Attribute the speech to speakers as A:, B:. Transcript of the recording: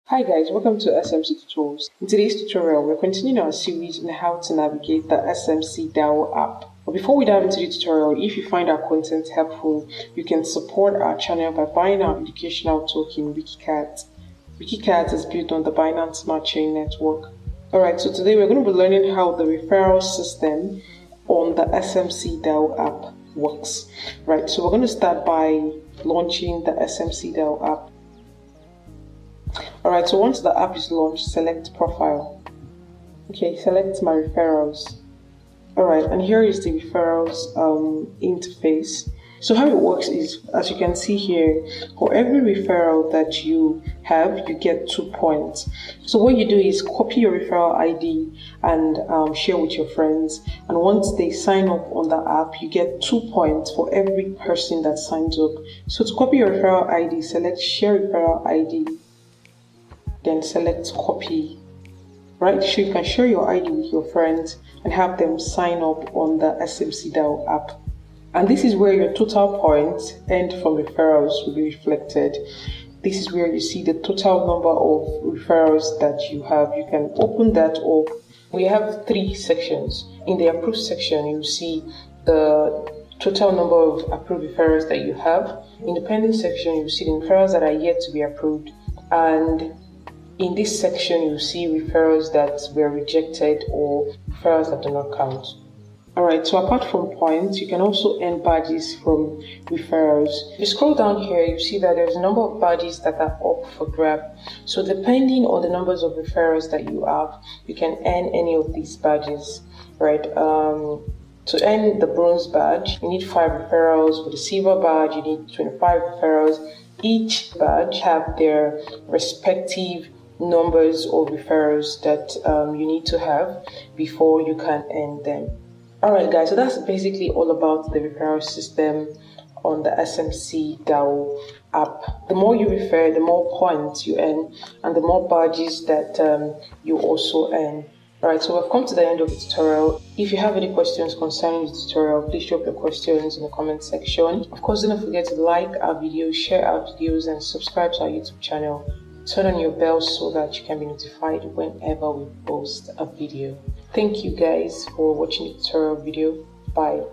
A: Hi guys, welcome to SMC Tutorials. In today's tutorial, we're continuing our series on how to navigate the SMC DAO app. But before we dive into the tutorial, if you find our content helpful, you can support our channel by buying our educational token, WikiCat. WikiCat is built on the Binance Smart Chain network. Alright, so today we're going to be learning how the referral system on the SMC DAO app works. Right, so we're going to start by launching the SMC DAO app. Alright, so once the app is launched, select Profile. Okay, select My Referrals. Alright, and here is the referrals interface. So how it works is, as you can see here, for every referral that you have, you get 2 points. So what you do is copy your referral ID and share with your friends. And once they sign up on the app, you get 2 points for every person that signs up. So to copy your referral ID, select Share Referral ID. Then select copy. Right, so you can share your ID with your friends and have them sign up on the SMC DAO app. And this is where your total points earned from referrals will be reflected. This is where you see the total number of referrals that you have. You can open that up. We have 3 sections. In the approved section, you see the total number of approved referrals that you have. In the pending section, you see the referrals that are yet to be approved. And in this section, you see referrals that were rejected or referrals that do not count. Alright, so apart from points, you can also earn badges from referrals. If you scroll down here, you see that there's a number of badges that are up for grab. So depending on the numbers of referrals that you have, you can earn any of these badges, right? To earn the bronze badge, you need 5 referrals. For the silver badge, you need 25 referrals. Each badge have their respective numbers of referrals that you need to have before you can earn them. Alright guys, so that's basically all about the referral system on the SMC DAO app. The more you refer, the more points you earn and the more badges that you also earn. Alright, so we've come to the end of the tutorial. If you have any questions concerning the tutorial, please drop your questions in the comment section. Of course, don't forget to like our videos, share our videos, and subscribe to our YouTube channel. Turn on your bell so that you can be notified whenever we post a video. Thank you guys for watching the tutorial video. Bye.